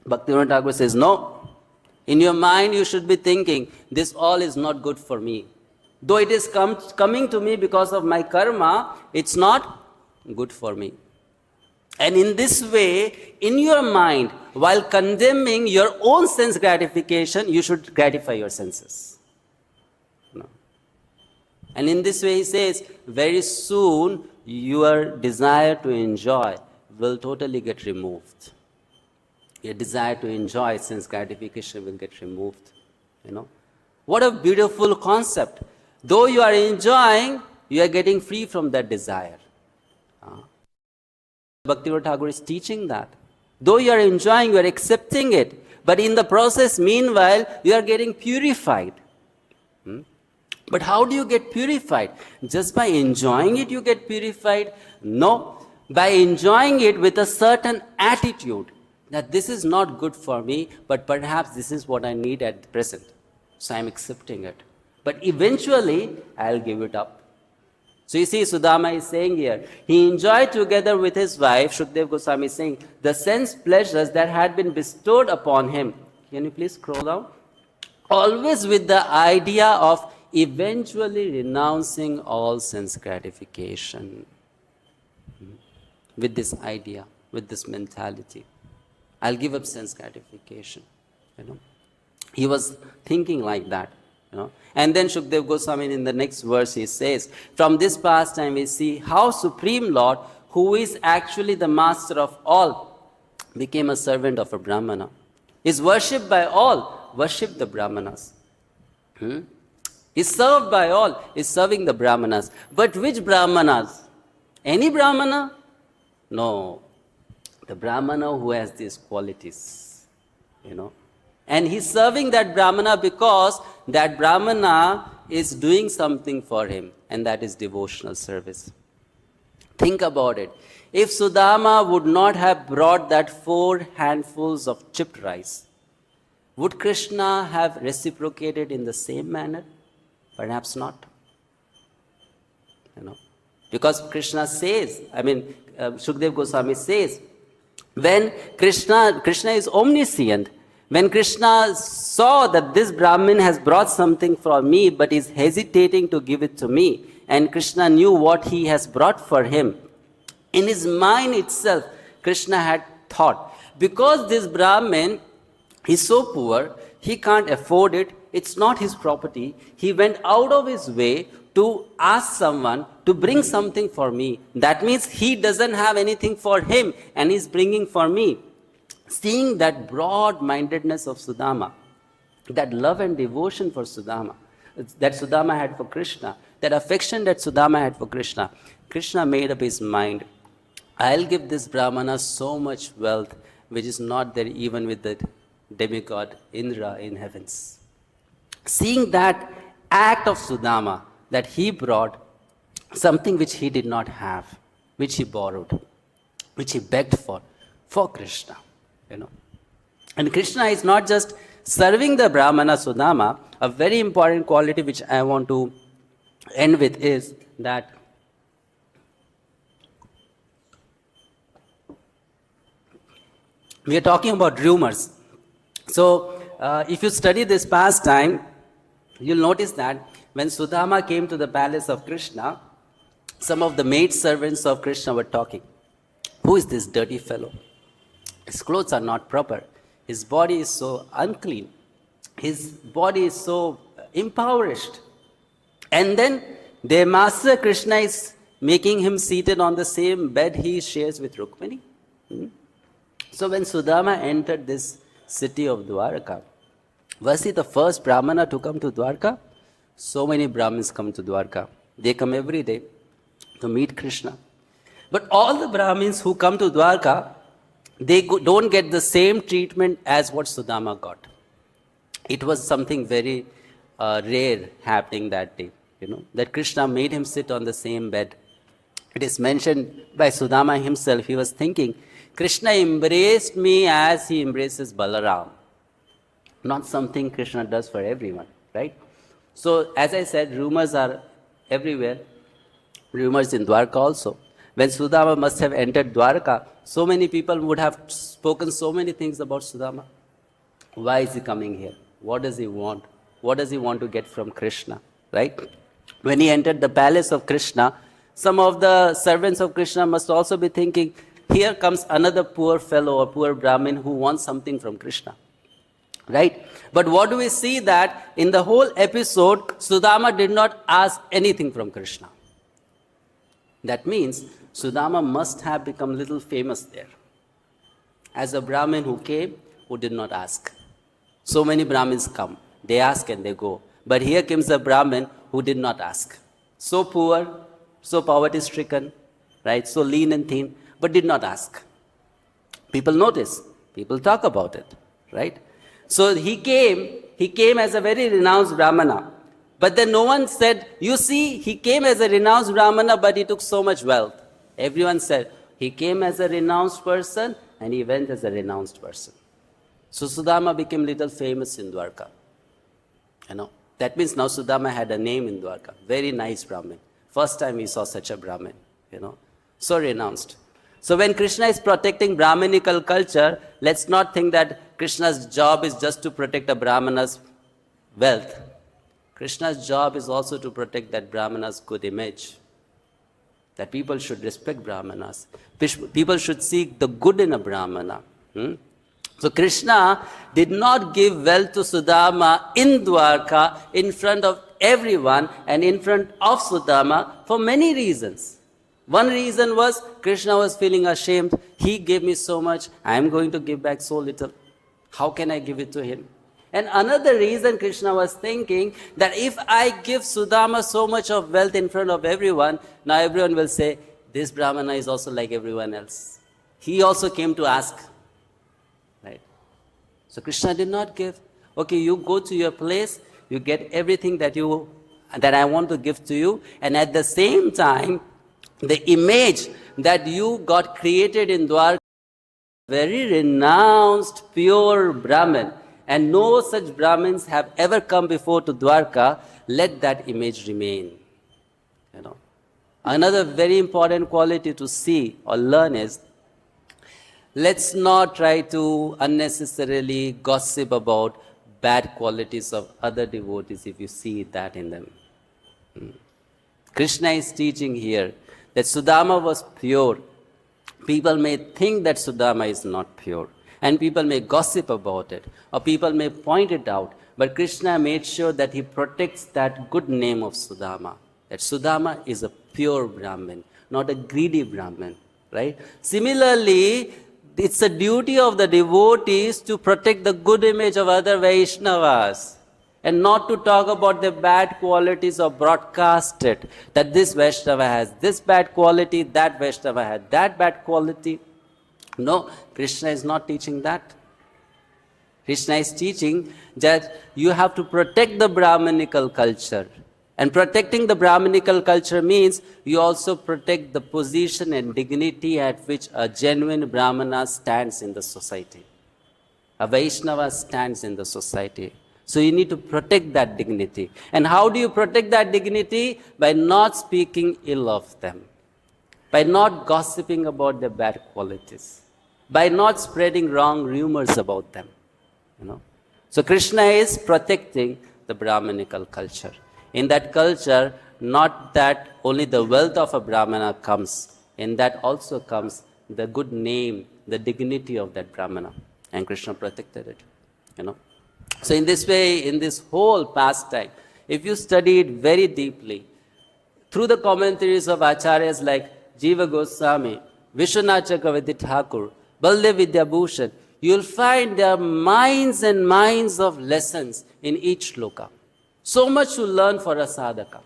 Bhaktivinoda Thakur says, no. In your mind, you should be thinking, this all is not good for me. Though it is coming to me because of my karma, it's not good for me. And in this way, in your mind, while condemning your own sense gratification, you should gratify your senses. And in this way he says, very soon your desire to enjoy will totally get removed. Your desire to enjoy sense gratification will get removed. What a beautiful concept. Though you are enjoying, you are getting free from that desire. Bhaktivinoda Thakur is teaching that. Though you are enjoying, you are accepting it. But in the process, meanwhile, you are getting purified. But how do you get purified? Just by enjoying it, you get purified? No. By enjoying it with a certain attitude that this is not good for me, but perhaps this is what I need at present. So I am accepting it. But eventually, I'll give it up. So you see, Sudāmā is saying here, he enjoyed together with his wife, Śukadeva Gosvāmī is saying, the sense pleasures that had been bestowed upon him. Can you please scroll down? Always with the idea of eventually renouncing all sense gratification. With this idea, with this mentality. I'll give up sense gratification. He was thinking like that. And then Śukadeva Gosvāmī in the next verse he says, from this pastime we see how Supreme Lord, who is actually the master of all, became a servant of a Brahmana. Is worshipped by all, worship the Brahmanas. Is served by all, is serving the Brahmanas. But which Brahmanas? Any Brahmana? No. The Brahmana who has these qualities. And he's serving that Brahmana because that Brahmana is doing something for him, and that is devotional service. Think about it. If Sudāmā would not have brought that 4 handfuls of chipped rice, would Kṛṣṇa have reciprocated in the same manner? Perhaps not. Because Kṛṣṇa says, Śukadeva Gosvāmī says, when Kṛṣṇa is omniscient, when Kṛṣṇa saw that this Brahmin has brought something for me but is hesitating to give it to me, and Kṛṣṇa knew what he has brought for him, in his mind itself, Kṛṣṇa had thought, because this Brahmin is so poor, he can't afford it, it's not his property, he went out of his way to ask someone to bring something for me. That means he doesn't have anything for him and he's bringing for me. Seeing that broad-mindedness of Sudāmā, that love and devotion for Sudāmā, that Sudāmā had for Kṛṣṇa, that affection that Sudāmā had for Kṛṣṇa, Kṛṣṇa made up his mind, I'll give this Brahmana so much wealth which is not there even with the demigod Indra in heavens. Seeing that act of Sudāmā, that he brought something which he did not have, which he borrowed, which he begged for Kṛṣṇa. And Kṛṣṇa is not just serving the Brahmana Sudāmā. A very important quality which I want to end with is that we are talking about rumors. So if you study this pastime, you'll notice that when Sudāmā came to the palace of Kṛṣṇa, some of the maid servants of Kṛṣṇa were talking. Who is this dirty fellow? His clothes are not proper. His body is so unclean. His body is so impoverished. And then their master Kṛṣṇa is making him seated on the same bed he shares with Rukmini. So when Sudāmā entered this city of Dwarka, was he the first Brahmana to come to Dwarka? So many Brahmins come to Dwarka. They come every day to meet Kṛṣṇa. But all the Brahmins who come to Dwarka, they don't get the same treatment as what Sudāmā got. It was something very rare happening that day, that Kṛṣṇa made him sit on the same bed. It is mentioned by Sudāmā himself. He was thinking, Kṛṣṇa embraced me as he embraces Balaram. Not something Kṛṣṇa does for everyone, right? So, as I said, rumors are everywhere. Rumors in Dwarka also. When Sudāmā must have entered Dwarka, so many people would have spoken so many things about Sudāmā. Why is he coming here? What does he want? What does he want to get from Kṛṣṇa, right? When he entered the palace of Kṛṣṇa, some of the servants of Kṛṣṇa must also be thinking, here comes another poor fellow or poor Brahmin who wants something from Kṛṣṇa. Right? But what do we see that in the whole episode, Sudāmā did not ask anything from Krishna. That means Sudāmā must have become little famous there. As a Brahmin who came, who did not ask. So many Brahmins come. They ask and they go. But here comes a Brahmin who did not ask. So poor, so poverty-stricken, right? So lean and thin, but did not ask. People notice. People talk about it, right? So he came as a very renounced Brahmana. But then no one said, you see, he came as a renounced Brahmana, but he took so much wealth. Everyone said, he came as a renounced person, and he went as a renounced person. So Sudāmā became little famous in Dwarka. That means now Sudāmā had a name in Dwarka. Very nice Brahmin. First time we saw such a Brahmin, So renounced. So when Krishna is protecting Brahminical culture, let's not think that Krishna's job is just to protect a Brahmana's wealth. Krishna's job is also to protect that Brahmana's good image. That people should respect Brahmanas. People should seek the good in a Brahmana. So Krishna did not give wealth to Sudāmā in Dwarka in front of everyone and in front of Sudāmā for many reasons. One reason was Krishna was feeling ashamed. He gave me so much, I am going to give back so little. How can I give it to him? And another reason Krishna was thinking that if I give Sudāmā so much of wealth in front of everyone, now everyone will say, this Brahmana is also like everyone else. He also came to ask. Right? So Krishna did not give. Okay, you go to your place, you get everything that I want to give to you, and at the same time, the image that you got created in Dwarka, very renounced, pure Brahmin, and no such Brahmins have ever come before to Dwarka, let that image remain. Another very important quality to see or learn is, let's not try to unnecessarily gossip about bad qualities of other devotees if you see that in them. Krishna is teaching here that Sudāmā was pure. People may think that Sudāmā is not pure, and people may gossip about it, or people may point it out, but Krishna made sure that he protects that good name of Sudāmā, that Sudāmā is a pure Brahmin, not a greedy Brahmin, right? Similarly, it's a duty of the devotees to protect the good image of other Vaishnavas, and not to talk about the bad qualities or broadcast it, that this Vaishnava has this bad quality, that Vaishnava had that bad quality. No, Krishna is not teaching that. Krishna is teaching that you have to protect the Brahminical culture. And protecting the Brahminical culture means you also protect the position and dignity at which a genuine Brahmana stands in the society. A Vaishnava stands in the society. So you need to protect that dignity. And how do you protect that dignity? By not speaking ill of them. By not gossiping about their bad qualities. By not spreading wrong rumors about them. So Krishna is protecting the Brahminical culture. In that culture, not that only the wealth of a Brahmana comes. In that also comes the good name, the dignity of that Brahmana. And Krishna protected it. So in this way, in this whole pastime, if you study it very deeply, through the commentaries of acharyas like Śukadeva Gosvāmī, Vishnu Thakur, Baldev Vidyabhushan, you'll find there are minds and minds of lessons in each shloka. So much to learn for a sadhaka.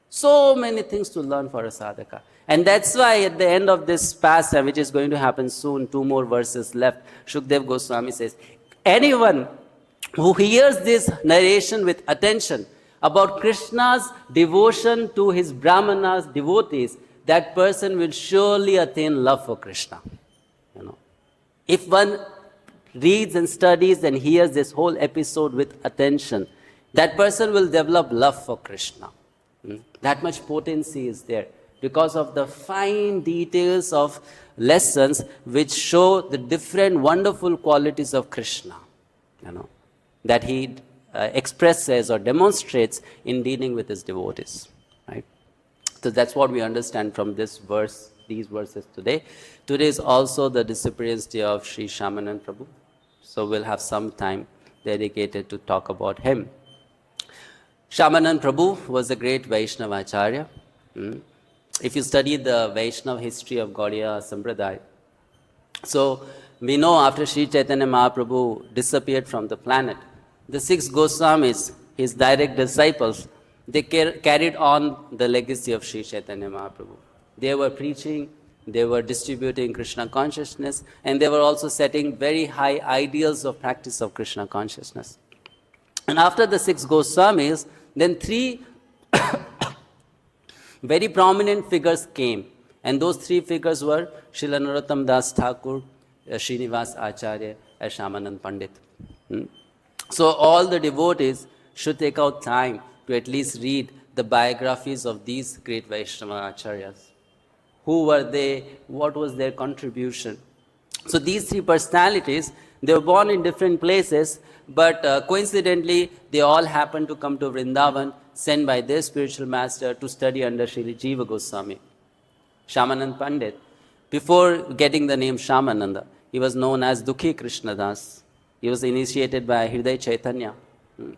So many things to learn for a sadhaka. And that's why at the end of this pastime, which is going to happen soon, 2 more verses left, Śukadeva Gosvāmī says, anyone who hears this narration with attention about Krishna's devotion to his Brahmanas, devotees, that person will surely attain love for Krishna. If one reads and studies and hears this whole episode with attention, that person will develop love for Krishna. That much potency is there because of the fine details of lessons which show the different wonderful qualities of Krishna, that he expresses or demonstrates in dealing with his devotees. Right? So that's what we understand from this verse, these verses today. Today is also the disappearance day of Sri Shyamanand Prabhu. So we'll have some time dedicated to talk about him. Shyamanand Prabhu was a great Vaishnava Acharya. If you study the Vaishnava history of Gaudiya Sampradaya, so we know after Sri Chaitanya Mahaprabhu disappeared from the planet, the 6 Goswamis, his direct disciples, they carried on the legacy of Sri Chaitanya Mahaprabhu. They were preaching, they were distributing Krishna consciousness, and they were also setting very high ideals of practice of Krishna consciousness. And after the 6 Goswamis, then 3 very prominent figures came. And those 3 figures were Srila Narottam Das Thakur, Srinivas Acharya, and Shyamanand Pandit. So all the devotees should take out time to at least read the biographies of these great Vaishnava Acharyas. Who were they? What was their contribution? So these 3 personalities, they were born in different places, but coincidentally, they all happened to come to Vrindavan, sent by their spiritual master to study under Sri Śukadeva Gosvāmī. Shyamanand Pandit, before getting the name Shyamananda, he was known as Dukhi Krishna Das. He was initiated by Hriday Chaitanya. And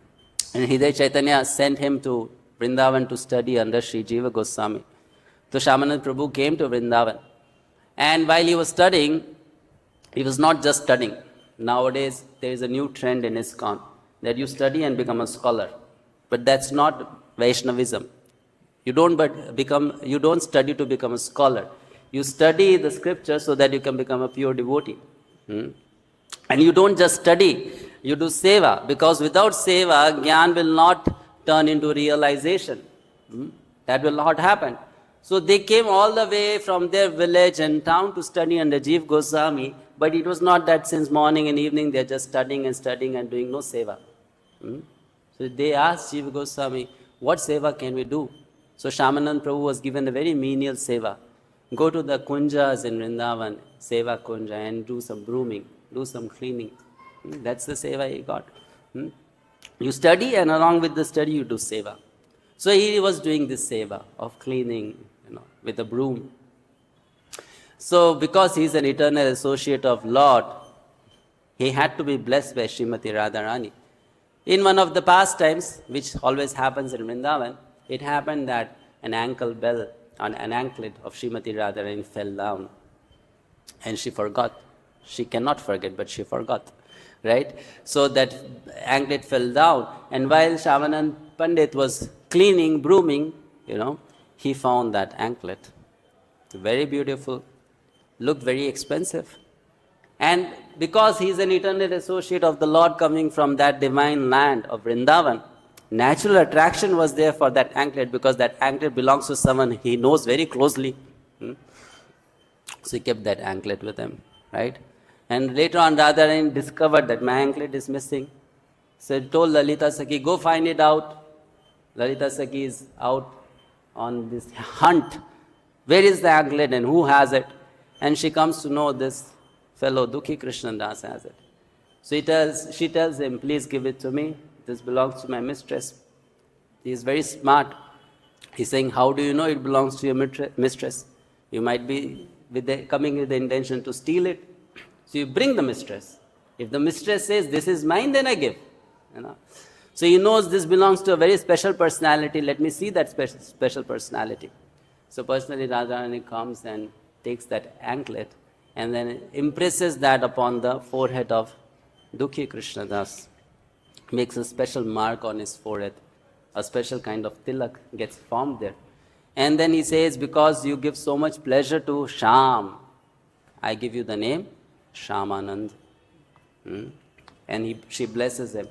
Hriday Chaitanya sent him to Vrindavan to study under Sri Jiva Gosvāmī. So Shyamanand Prabhu came to Vrindavan. And while he was studying, he was not just studying. Nowadays, there is a new trend in ISKCON that you study and become a scholar. But that's not Vaishnavism. You don't study to become a scholar. You study the scriptures so that you can become a pure devotee. And you don't just study, you do seva. Because without seva, jnana will not turn into realization. That will not happen. So they came all the way from their village and town to study under Jiva Gosvāmī. But it was not that since morning and evening they are just studying and doing no seva. So they asked Jiva Gosvāmī, what seva can we do? So Shyamanand Prabhu was given a very menial seva. Go to the kunjas in Vrindavan, seva kunja, and do some brooming, do some cleaning. That's the seva he got. You study, and along with the study you do seva. So he was doing this seva of cleaning, with a broom. So because he is an eternal associate of Lord, he had to be blessed by Srimati Radharani. In one of the pastimes, which always happens in Vrindavan, it happened that an ankle bell on an anklet of Srimati Radharani fell down. And she forgot. She cannot forget, but she forgot. Right? So that anklet fell down. And while Shyamanand Pandit was cleaning, brooming, he found that anklet. Very beautiful. Looked very expensive. And because he is an eternal associate of the Lord coming from that divine land of Vrindavan, natural attraction was there for that anklet because that anklet belongs to someone he knows very closely. So he kept that anklet with him, right? And later on, Radharani discovered that my anklet is missing. So he told Lalita Sakhi, go find it out. Lalita Sakhi is out on this hunt. Where is the anklet and who has it? And she comes to know this fellow Dukhi Krishna Das has it. So she tells him, please give it to me. This belongs to my mistress. He is very smart. He's saying, how do you know it belongs to your mistress? You might be coming with the intention to steal it. So you bring the mistress. If the mistress says, this is mine, then I give. So he knows this belongs to a very special personality. Let me see that special personality. So personally, Radharani comes and takes that anklet and then impresses that upon the forehead of Dukhi Krishna Das. Makes a special mark on his forehead. A special kind of tilak gets formed there. And then he says, because you give so much pleasure to Shyam, I give you the name Shyamanand. And she blesses him.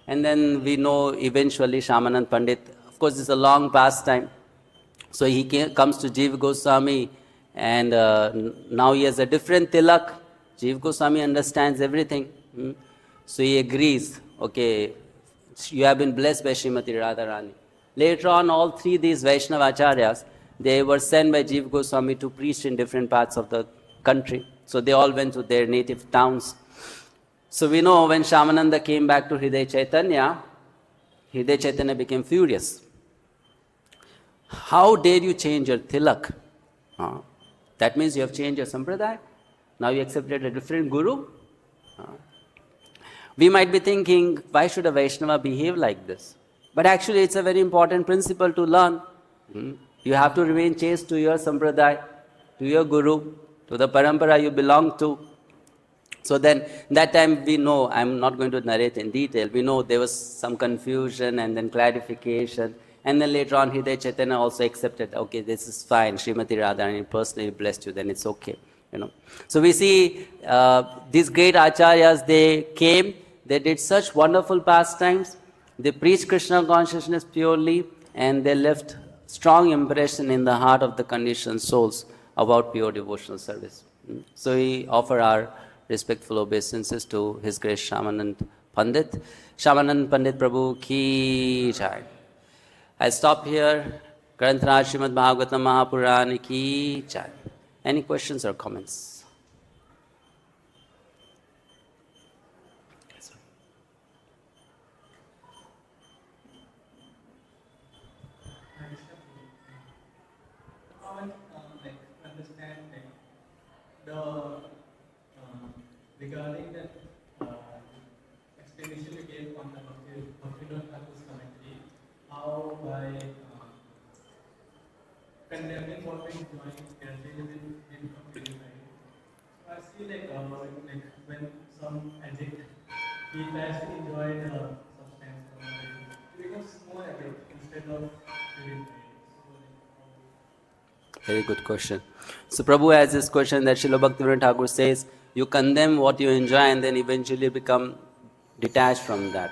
And then we know eventually Shyamanand Pandit, of course it's a long pastime. So he comes to Jiva Gosvāmī and now he has a different tilak. Jiva Gosvāmī understands everything. So he agrees, okay, you have been blessed by Srimati Radharani. Later on, all 3 these Vaishnava Acharyas, they were sent by Jiva Gosvāmī to preach in different parts of the country. So they all went to their native towns. So we know when Shyamananda came back to Hriday Chaitanya became furious. How dare you change your tilak? That means you have changed your sampradaya. Now you accepted a different guru. We might be thinking, why should a Vaishnava behave like this? But actually it's a very important principle to learn. You have to remain chaste to your sampradaya, to your guru, to the parampara you belong to. So then, that time we know, I'm not going to narrate in detail, we know there was some confusion and then clarification. And then later on, Hridaya Chaitanya also accepted, okay, this is fine, Srimati Radharani personally blessed you, then it's okay. So we see these great acharyas, they came, they did such wonderful pastimes, they preached Krishna consciousness purely, and they left strong impression in the heart of the conditioned souls about pure devotional service. So we offer our respectful obeisances to His Grace Shyamanand Pandit. Shyamanand Pandit Prabhu ki jai. I stop here. Granthāraj Srimad Bhagavatam Mahapurana ki jai. Any questions or comments? Regarding the explanation you gave on the Bhaktivedanta commentary, how by condemning what we enjoy, gradually will become purified. So I see when some addict, he tries to enjoy the substance, he becomes more addict instead of purified. Very good question. So Prabhu has this question that Srila Bhaktivinoda Thakur says, you condemn what you enjoy and then eventually become detached from that.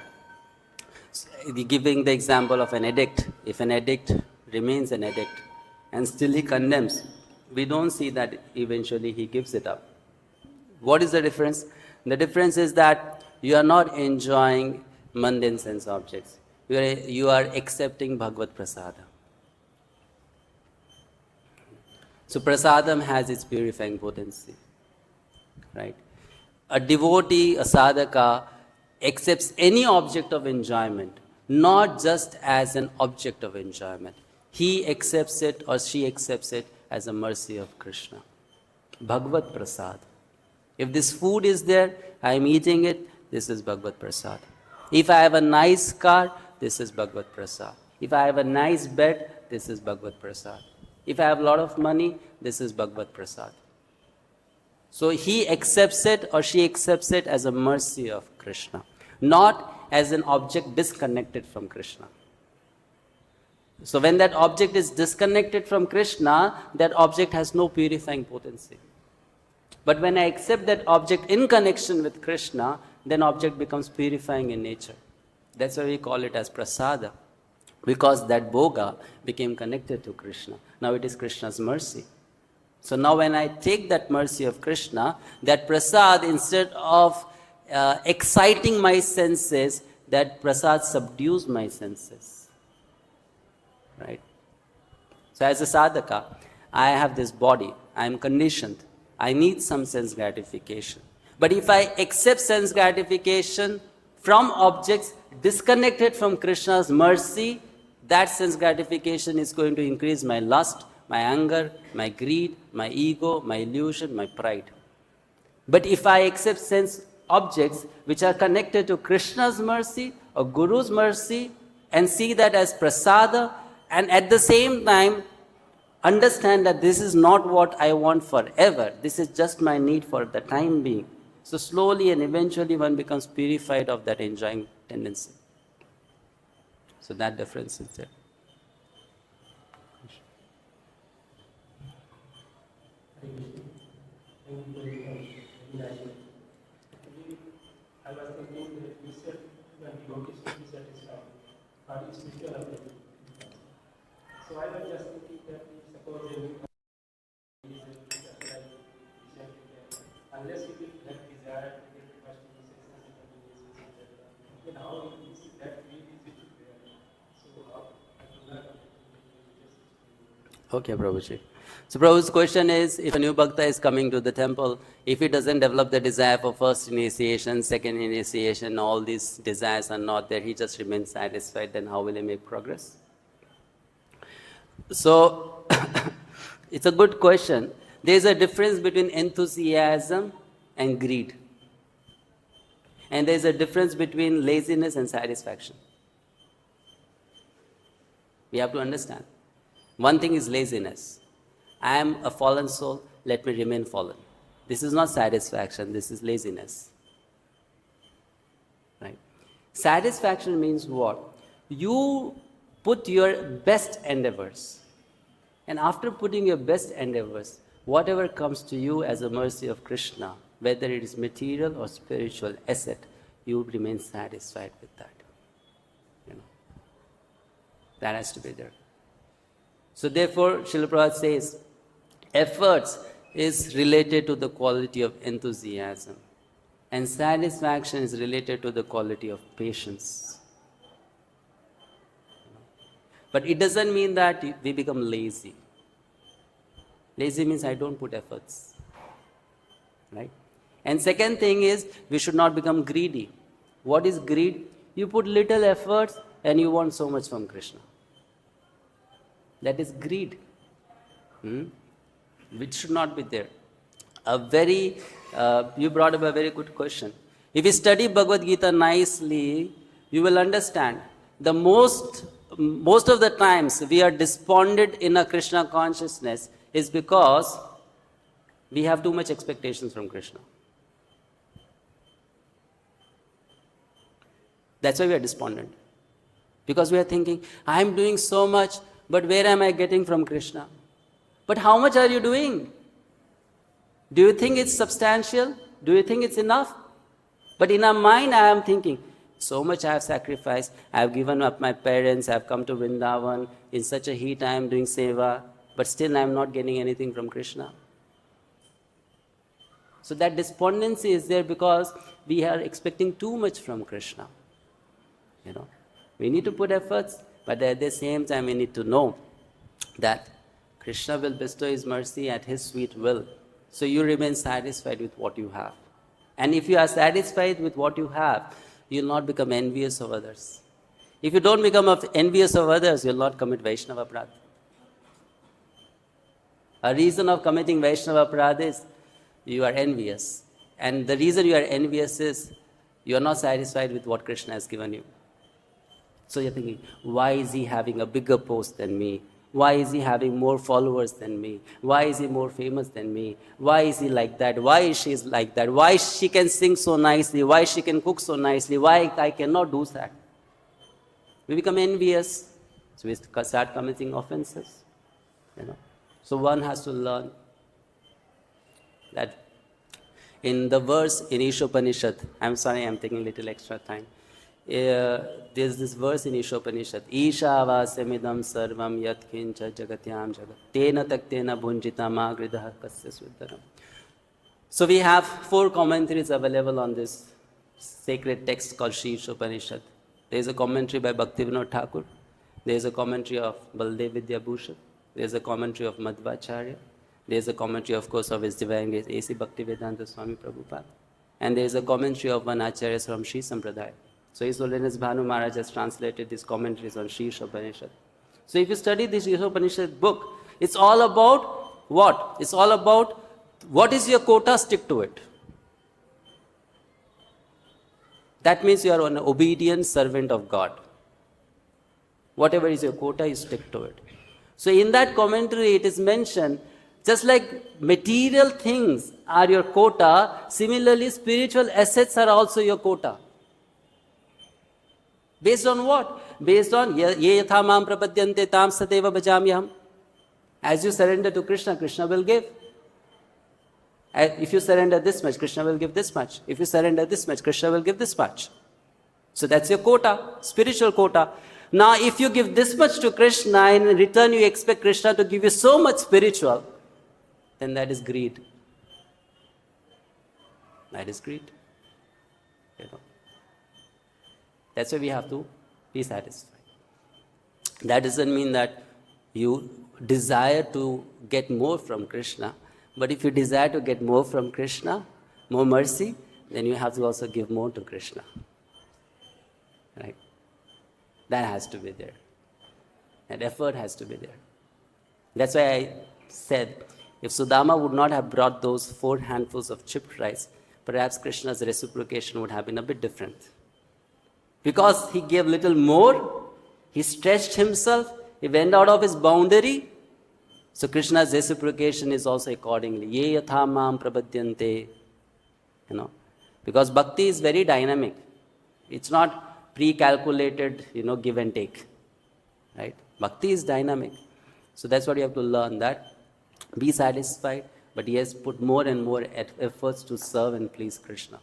So, giving the example of an addict, if an addict remains an addict and still he condemns, we don't see that eventually he gives it up. What is the difference? The difference is that you are not enjoying mundane sense objects. You are accepting Bhagavad Prasada. So prasadam has its purifying potency. Right? A devotee, a sadhaka, accepts any object of enjoyment, not just as an object of enjoyment. He accepts it or she accepts it as a mercy of Krishna. Bhagavad Prasad. If this food is there, I am eating it, this is Bhagavad Prasad. If I have a nice car, this is Bhagavad Prasad. If I have a nice bed, this is Bhagavad Prasad. If I have a lot of money, this is Bhagavad Prasad. So he accepts it or she accepts it as a mercy of Krishna, not as an object disconnected from Krishna. So when that object is disconnected from Krishna, that object has no purifying potency. But when I accept that object in connection with Krishna, then object becomes purifying in nature. That's why we call it as prasada, because that bhoga became connected to Krishna. Now it is Krishna's mercy. So now when I take that mercy of Krishna, that prasad, instead of exciting my senses, that prasad subdues my senses. Right? So as a sadhaka, I have this body, I am conditioned, I need some sense gratification. But if I accept sense gratification from objects disconnected from Krishna's mercy, that sense gratification is going to increase my lust, my anger, my greed, my ego, my illusion, my pride. But if I accept sense objects which are connected to Krishna's mercy or Guru's mercy and see that as prasada, and at the same time understand that this is not what I want forever, this is just my need for the time being. So slowly and eventually one becomes purified of that enjoying tendency. So that difference is there. I was thinking that you said when the yogi should be satisfied, but it's spiritual ability. So I was just thinking that suppose unless you will have desire to get first then how is that really there? So how I do not. Okay, Prabhuji. So Prabhu's question is, if a new bhakta is coming to the temple, if he doesn't develop the desire for first initiation, second initiation, all these desires are not there, he just remains satisfied, then how will he make progress? So, it's a good question. There is a difference between enthusiasm and greed. And there is a difference between laziness and satisfaction. We have to understand. One thing is laziness. I am a fallen soul, let me remain fallen. This is not satisfaction, this is laziness. Right? Satisfaction means what? You put your best endeavors. And after putting your best endeavors, whatever comes to you as a mercy of Krishna, whether it is material or spiritual asset, you remain satisfied with that. You know, that has to be there. So therefore, Srila Prabhupada says, efforts is related to the quality of enthusiasm, and satisfaction is related to the quality of patience. But it doesn't mean that we become lazy. Lazy means I don't put efforts. Right? And second thing is, we should not become greedy. What is greed? You put little efforts and you want so much from Krishna. That is greed. Which should not be there. You brought up a very good question. If you study Bhagavad Gita nicely, you will understand the most of the times we are despondent in a Krishna consciousness is because we have too much expectations from Krishna. That's why we are despondent. Because we are thinking, I am doing so much, but where am I getting from Krishna? But how much are you doing? Do you think it's substantial? Do you think it's enough? But in our mind, I am thinking, so much I have sacrificed. I have given up my parents. I have come to Vrindavan. In such a heat, I am doing seva. But still, I am not getting anything from Krishna. So that despondency is there because we are expecting too much from Krishna. You know, we need to put efforts, but at the same time, we need to know that Krishna will bestow His mercy at His sweet will. So you remain satisfied with what you have. And if you are satisfied with what you have, you will not become envious of others. If you don't become envious of others, you will not commit Vaishnava Aparadha. A reason of committing Vaishnava Aparadha is you are envious. And the reason you are envious is you are not satisfied with what Krishna has given you. So you're thinking, why is he having a bigger post than me? Why is he having more followers than me? Why is he more famous than me? Why is he like that? Why is she like that? Why she can sing so nicely? Why she can cook so nicely? Why I cannot do that? We become envious. So we start committing offenses. You know. So one has to learn that in the verse in Ishopanishad, I'm sorry, I'm taking a little extra time. There's this verse in Ishopanishad, Isha avasamidam sarvam yat kincha jagatyam jagat tena taktena bhunjita magridah kasya suddaram. So we have 4 commentaries available on this sacred text called Sri Ishopanishad. There is a commentary by Bhaktivinoda Thakur. There is a commentary of Baldev Vidyabhushan. There is a commentary of Madhvacharya. There is a commentary, of course, of His Divine Grace, A.C. Bhaktivedanta Swami Prabhupada. And there is a commentary of one Acharya from Sri Sampradaya. So His Holiness Bhanu Maharaj has translated these commentaries on Sri Ishopanishad. So if you study this Ishopanishad book, it's all about what? It's all about what is your quota, stick to it. That means you are an obedient servant of God. Whatever is your quota, you stick to it. So in that commentary, it is mentioned, just like material things are your quota, similarly spiritual assets are also your quota. Based on what? Based on ye itthaṁ prapadyante tam sadeva bhajamyaham. As you surrender to Krishna, Krishna will give. If you surrender this much, Krishna will give this much. If you surrender this much, Krishna will give this much. So that's your quota, spiritual quota. Now, if you give this much to Krishna and in return you expect Krishna to give you so much spiritual, then that is greed. That is greed. You know. That's why we have to be satisfied. That doesn't mean that you desire to get more from Krishna. But if you desire to get more from Krishna, more mercy, then you have to also give more to Krishna. Right? That has to be there. That effort has to be there. That's why I said, if Sudāmā would not have brought those 4 handfuls of chipped rice, perhaps Krishna's reciprocation would have been a bit different. Because he gave little more, he stretched himself, he went out of his boundary. So Krishna's reciprocation is also accordingly. Ye itthaṁ mām prapadyante. Because bhakti is very dynamic. It's not pre-calculated, give and take. Right? Bhakti is dynamic. So that's what you have to learn, that be satisfied, but yes, put more and more efforts to serve and please Krishna.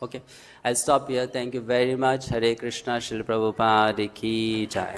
Okay, I'll stop here. Thank you very much. Hare Krishna, Śrīla Prabhupada ki Jai.